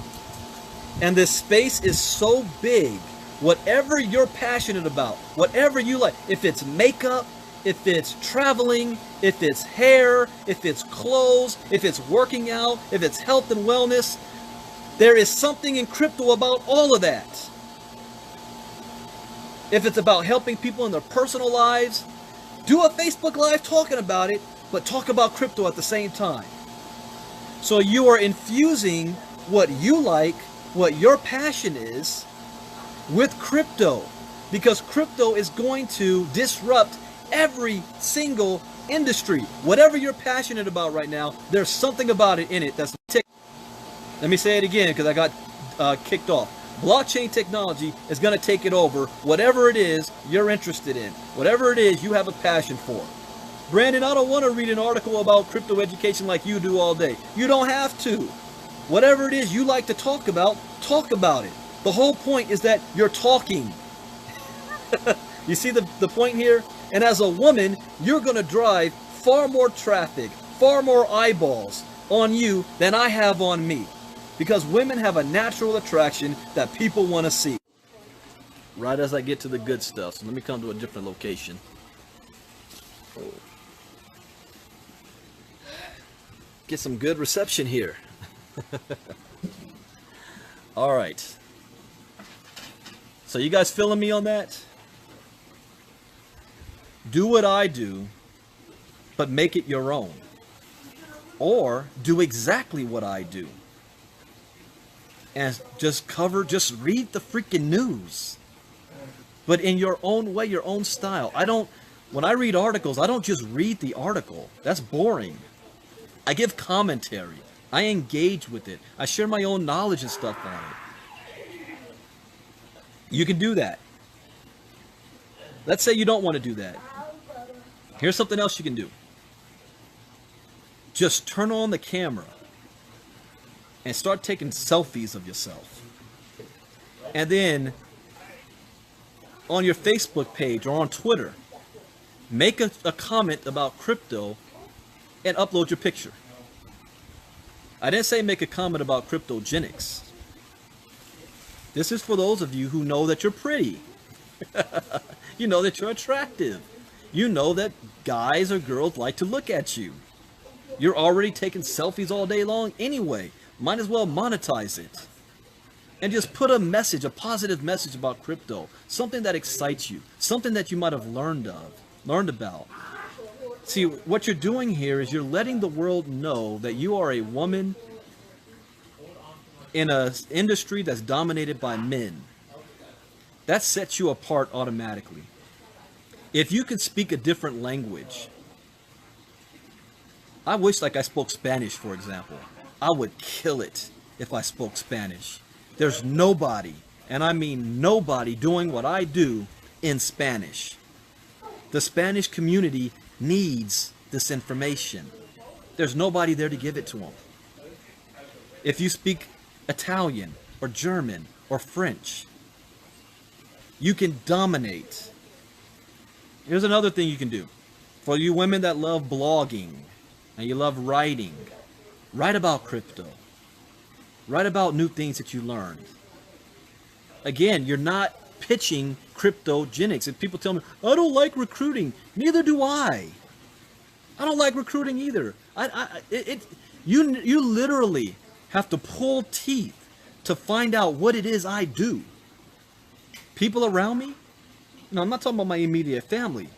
And this space is so big, whatever you're passionate about, whatever you like, if it's makeup, if it's traveling, if it's hair, if it's clothes, if it's working out, if it's health and wellness, there is something in crypto about all of that. If it's about helping people in their personal lives, do a Facebook Live talking about it, but talk about crypto at the same time. So you are infusing what you like, what your passion is, with crypto. Because crypto is going to disrupt every single industry. Whatever you're passionate about right now, there's something about it in it that's tick. Let me say it again because I got kicked off. Blockchain technology is going to take it over, whatever it is you're interested in, whatever it is you have a passion for. Brandon, I don't want to read an article about crypto education like you do all day. You don't have to. Whatever it is you like to talk about it. The whole point is that you're talking. You see the point here? And as a woman, you're going to drive far more traffic, far more eyeballs on you than I have on me. Because women have a natural attraction that people want to see. Right as I get to the good stuff, so let me come to a different location. Get some good reception here. All right. So you guys feeling me on that? Do what I do, but make it your own. Or do exactly what I do. And just read the freaking news. But in your own way, your own style. When I read articles, I don't just read the article. That's boring. I give commentary. I engage with it. I share my own knowledge and stuff on it. You can do that. Let's say you don't want to do that. Here's something else you can do. Just turn on the camera and start taking selfies of yourself. And then on your Facebook page or on Twitter, make a comment about crypto and upload your picture. I didn't say make a comment about cryptogenics. This is for those of you who know that you're pretty. You know that you're attractive. You know that guys or girls like to look at you. You're already taking selfies all day long anyway. Might as well monetize it. And just put a message, a positive message about crypto. Something that excites you. Something that you might have learned about. See, what you're doing here is you're letting the world know that you are a woman in an industry that's dominated by men. That sets you apart automatically. If you could speak a different language, I wish like I spoke Spanish, for example. I would kill it if I spoke Spanish. There's nobody, and I mean nobody, doing what I do in Spanish. The Spanish community needs this information. There's nobody there to give it to them. If you speak Italian or German or French, you can dominate. Here's another thing you can do. For you women that love blogging and you love writing, write about crypto. Write about new things that you learned. Again, you're not pitching cryptogenics. If people tell me, I don't like recruiting, neither do I. I don't like recruiting either. You literally have to pull teeth to find out what it is I do. People around me, I'm not talking about my immediate family,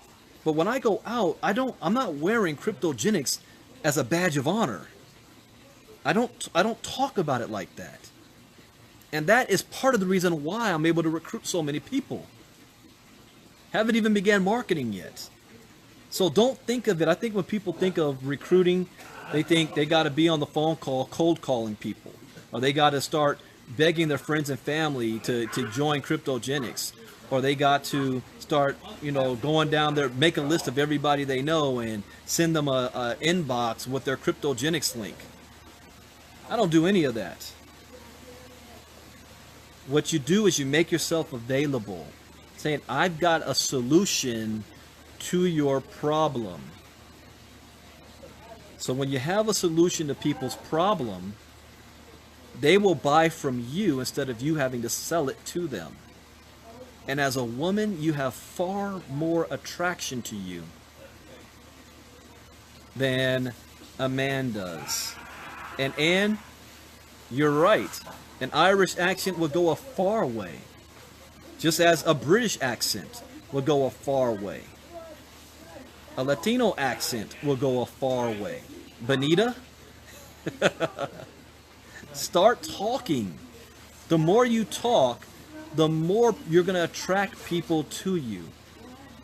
but when I go out, I'm not wearing cryptogenics as a badge of honor. I don't talk about it like that. And that is part of the reason why I'm able to recruit so many people. Haven't even began marketing yet. So don't think of it. I think when people think of recruiting, they think they got to be on the phone call cold calling people, or they got to start begging their friends and family to join cryptogenics, or they got to start, going down there, make a list of everybody they know and send them a inbox with their cryptogenics link. I don't do any of that. What you do is you make yourself available, saying, I've got a solution to your problem. So when you have a solution to people's problem, they will buy from you instead of you having to sell it to them. And as a woman, you have far more attraction to you than a man does. And Anne, you're right. An Irish accent will go a far way, just as a British accent will go a far way. A Latino accent will go a far way. Benita, start talking. The more you talk, the more you're going to attract people to you.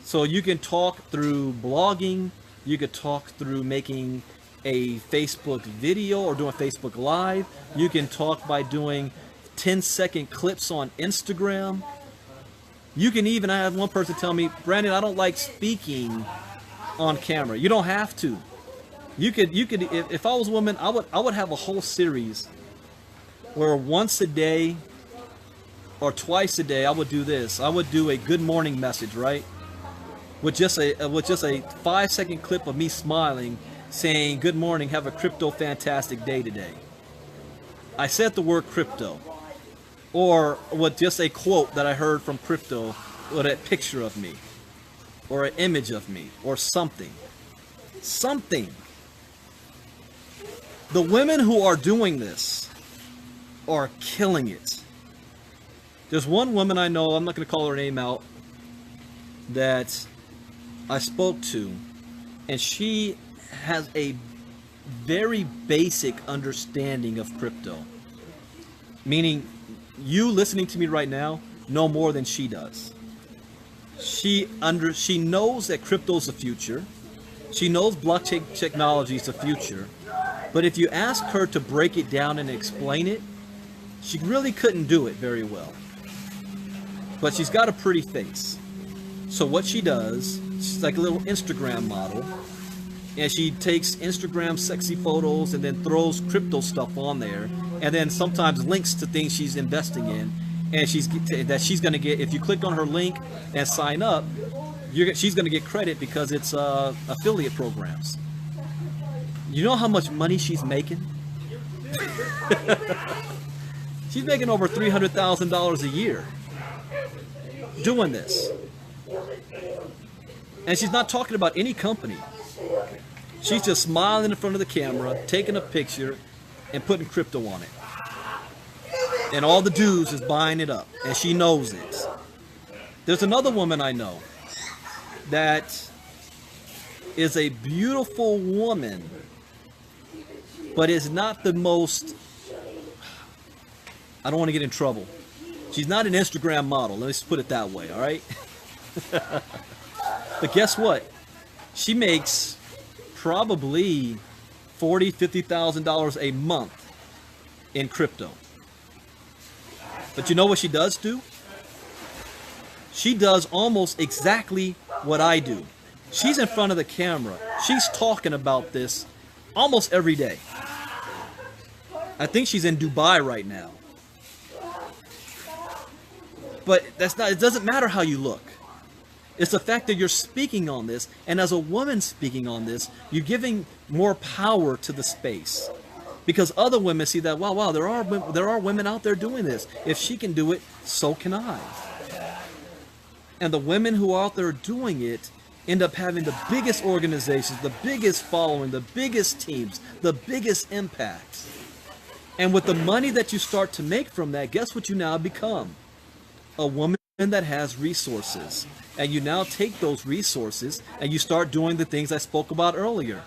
So you can talk through blogging, you could talk through making a Facebook video or doing Facebook Live. You can talk by doing 10-second clips on Instagram. You can even, I had one person tell me, Brandon, I don't like speaking on camera. You don't have to. You could, if I was a woman, I would have a whole series where once a day or twice a day, I would do this. I would do a good morning message, right? With just a 5-second clip of me smiling, saying, good morning, have a crypto fantastic day today. I said the word crypto. Or with just a quote that I heard from crypto, with a picture of me, or an image of me, or something. Something. The women who are doing this are killing it. There's one woman I know, I'm not going to call her name out, that I spoke to, and she has a very basic understanding of crypto. Meaning, you listening to me right now know more than she does. She knows that crypto is the future. She knows blockchain technology is the future. But if you ask her to break it down and explain it, she really couldn't do it very well. But she's got a pretty face. So what she does, she's like a little Instagram model, and she takes Instagram sexy photos and then throws crypto stuff on there, and then sometimes links to things she's investing in, and she's going to get, if you click on her link and sign up, she's going to get credit because it's affiliate programs. You know how much money she's making? She's making over $300,000 a year doing this. And she's not talking about any company. She's just smiling in front of the camera, taking a picture, and putting crypto on it. And all the dudes is buying it up, and she knows it. There's another woman I know that is a beautiful woman, but is not the most, I don't want to get in trouble. She's not an Instagram model, let's put it that way, all right? But guess what? She makes probably $40,000, $50,000 a month in crypto. But you know what she does do? She does almost exactly what I do. She's in front of the camera. She's talking about this almost every day. I think she's in Dubai right now. But that's not, it doesn't matter how you look. It's the fact that you're speaking on this, and as a woman speaking on this, you're giving more power to the space. Because other women see that, wow, there are women out there doing this. If she can do it, so can I. And the women who are out there doing it end up having the biggest organizations, the biggest following, the biggest teams, the biggest impact. And with the money that you start to make from that, guess what you now become? A woman that has resources. And you now take those resources and you start doing the things I spoke about earlier.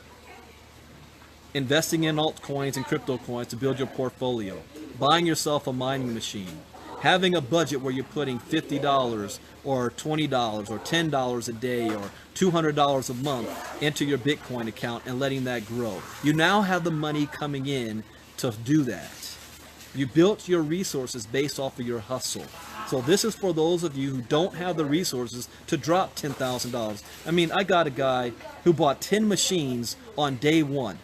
Investing in altcoins and crypto coins to build your portfolio. Buying yourself a mining machine. Having a budget where you're putting $50 or $20 or $10 a day or $200 a month into your Bitcoin account and letting that grow. You now have the money coming in to do that. You built your resources based off of your hustle. So this is for those of you who don't have the resources to drop $10,000. I mean, I got a guy who bought 10 machines on day one.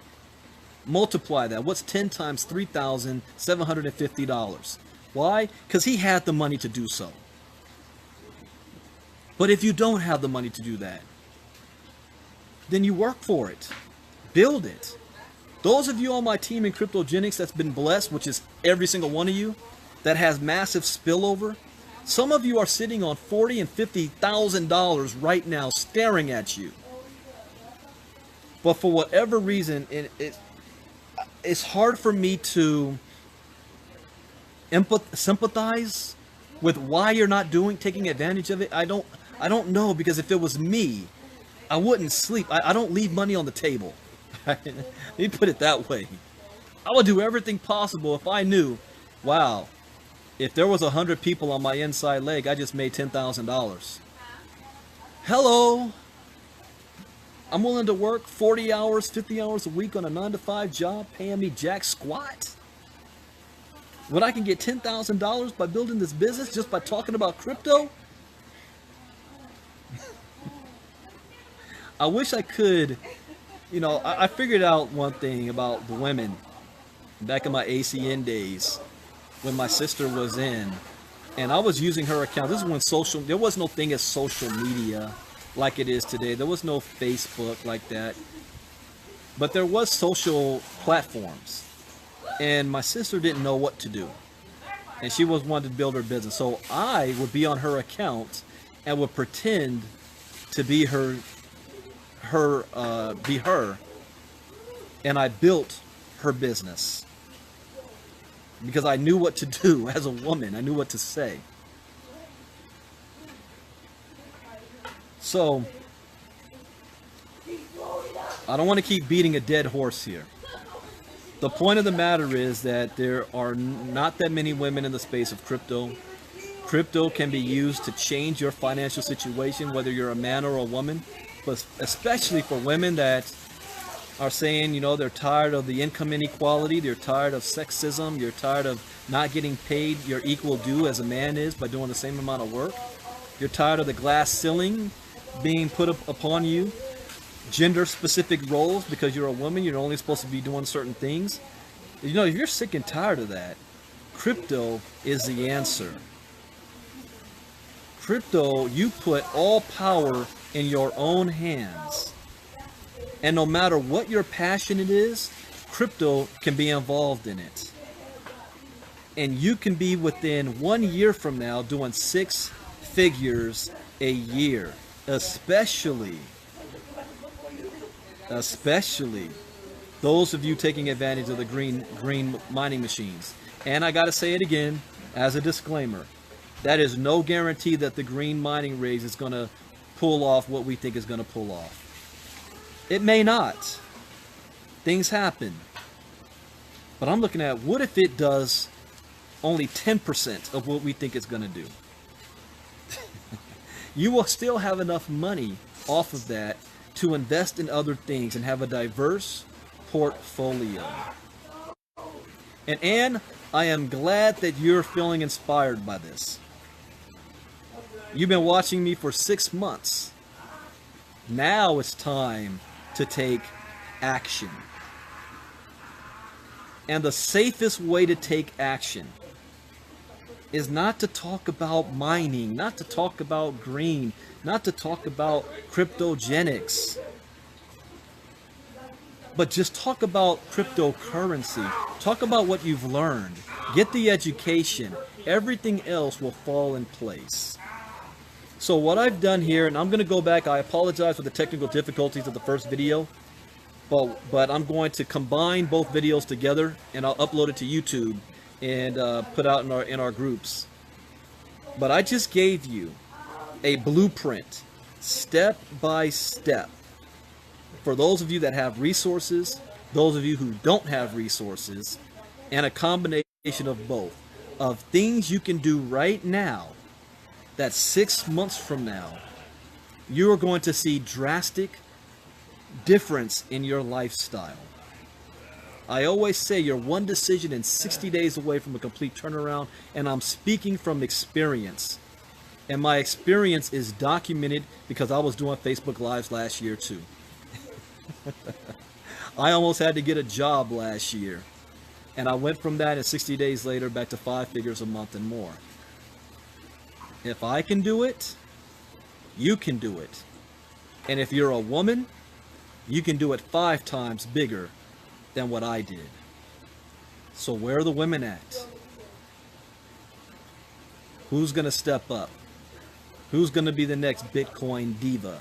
Multiply that. What's 10 times $3,750? Why? Because he had the money to do so. But if you don't have the money to do that, then you work for it. Build it. Those of you on my team in Cryptogenics that's been blessed, which is every single one of you, that has massive spillover, some of you are sitting on $40,000 and $50,000 right now staring at you. But for whatever reason, it's hard for me to sympathize with why you're not taking advantage of it. I don't know, because if it was me, I wouldn't sleep. I don't leave money on the table. Let me put it that way. I would do everything possible if I knew, wow, if there was 100 people on my inside leg, I just made $10,000. Hello. I'm willing to work 40 hours, 50 hours a week on a 9-to-5 job, paying me jack squat. when I can get $10,000 by building this business just by talking about crypto? I wish I could, you know, I figured out one thing about the women back in my ACN days when my sister was in, and I was using her account. This is when there was no thing as social media like it is today. There was no Facebook like that, but there was social platforms, and my sister didn't know what to do, and she was wanting to build her business. So I would be on her account and would pretend to be her, and I built her business because I knew what to do as a woman. I knew what to say. So I don't want to keep beating a dead horse here. The point of the matter is that there are not that many women in the space of crypto. Crypto can be used to change your financial situation, whether you're a man or a woman, but especially for women that are saying, you know, they're tired of the income inequality, they're tired of sexism, you're tired of not getting paid your equal due as a man is by doing the same amount of work. You're tired of the glass ceiling being put upon you, gender-specific roles because you're a woman, you're only supposed to be doing certain things. You know, if you're sick and tired of that, crypto is the answer. Crypto, you put all power in your own hands. And no matter what your passion it is, crypto can be involved in it. And you can be within 1 year from now doing 6 figures a year. Especially those of you taking advantage of the green mining machines. And I gotta say it again as a disclaimer. That is no guarantee that the green mining raise is gonna pull off what we think is gonna pull off. It may not. Things happen. But I'm looking at, what if it does only 10% of what we think it's going to do? You will still have enough money off of that to invest in other things and have a diverse portfolio. And Anne, I am glad that you're feeling inspired by this. You've been watching me for 6 months. Now it's time to take action. And the safest way to take action is not to talk about mining, not to talk about green, not to talk about cryptogenics, but just talk about cryptocurrency. Talk about what you've learned. Get the education. Everything else will fall in place. So what I've done here, and I'm going to go back, I apologize for the technical difficulties of the first video, but I'm going to combine both videos together and I'll upload it to YouTube and put out in our groups. But I just gave you a blueprint, step by step, for those of you that have resources, those of you who don't have resources, and a combination of both, of things you can do right now that 6 months from now, you are going to see drastic difference in your lifestyle. I always say you're one decision and 60 days away from a complete turnaround, and I'm speaking from experience. And my experience is documented because I was doing Facebook Lives last year too. I almost had to get a job last year. And I went from that, and 60 days later back to 5 figures a month and more. If I can do it, you can do it. And if you're a woman, you can do it 5 times bigger than what I did. So where are the women at? Who's going to step up? Who's going to be the next Bitcoin diva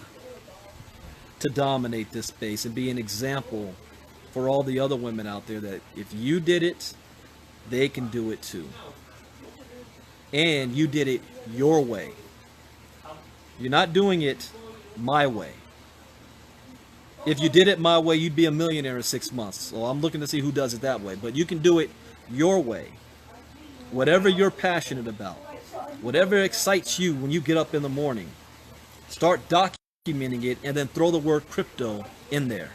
to dominate this space and be an example for all the other women out there that if you did it, they can do it too. And you did it your way. You're not doing it my way. If you did it my way, you'd be a millionaire in 6 months. So I'm looking to see who does it that way. But you can do it your way. Whatever you're passionate about, whatever excites you when you get up in the morning, start documenting it and then throw the word crypto in there.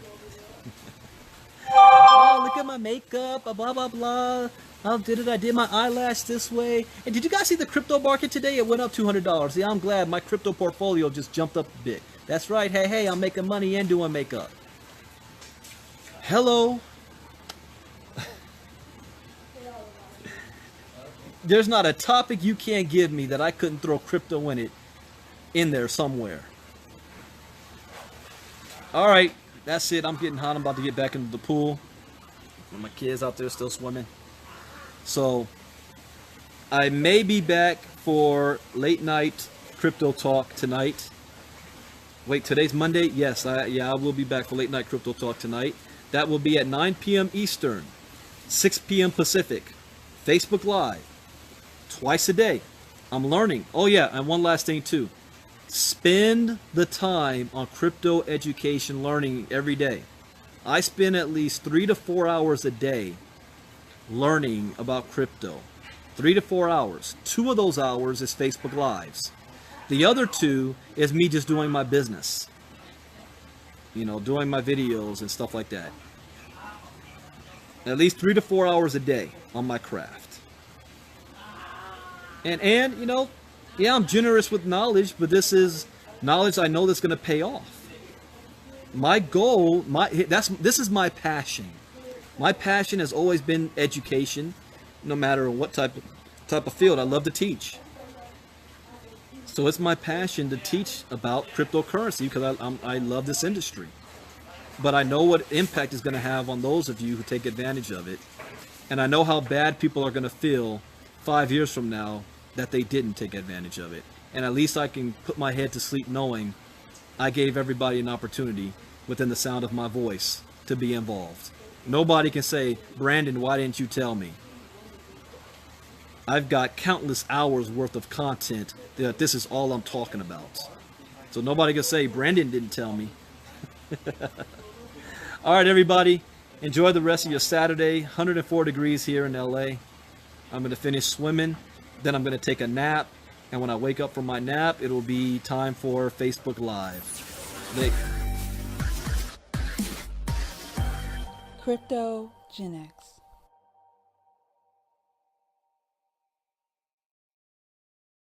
Oh, look at my makeup, blah, blah, blah. I did it. I did my eyelash this way. And did you guys see the crypto market today? It went up $200. Yeah, I'm glad my crypto portfolio just jumped up a bit. That's right. Hey, I'm making money and doing makeup. Hello. There's not a topic you can't give me that I couldn't throw crypto in there somewhere. All right, that's it. I'm getting hot. I'm about to get back into the pool. My kids out there still swimming. So I may be back for late night crypto talk tonight. Wait, today's Monday? Yes, I will be back for late night crypto talk tonight. That will be at 9 p.m. Eastern, 6 p.m. Pacific, Facebook Live, twice a day. I'm learning. Oh yeah, and one last thing too. Spend the time on crypto education learning every day. I spend at least 3 to 4 hours a day learning about crypto. 3 to 4 hours. 2 of those hours is Facebook Lives. The other 2 is me just doing my business. You know, doing my videos and stuff like that. At least 3 to 4 hours a day on my craft. And you know, yeah, I'm generous with knowledge, but this is knowledge I know that's going to pay off. My goal, this is my passion. My passion has always been education, no matter what type of field. I love to teach. So it's my passion to teach about cryptocurrency because I love this industry. But I know what impact it's going to have on those of you who take advantage of it. And I know how bad people are going to feel 5 years from now that they didn't take advantage of it. And at least I can put my head to sleep knowing I gave everybody an opportunity within the sound of my voice to be involved. Nobody can say, Brandon, why didn't you tell me? I've got countless hours worth of content that this is all I'm talking about. So nobody can say, Brandon didn't tell me. All right, everybody. Enjoy the rest of your Saturday. 104 degrees here in LA. I'm going to finish swimming. Then I'm going to take a nap. And when I wake up from my nap, it'll be time for Facebook Live. Crypto Gen X.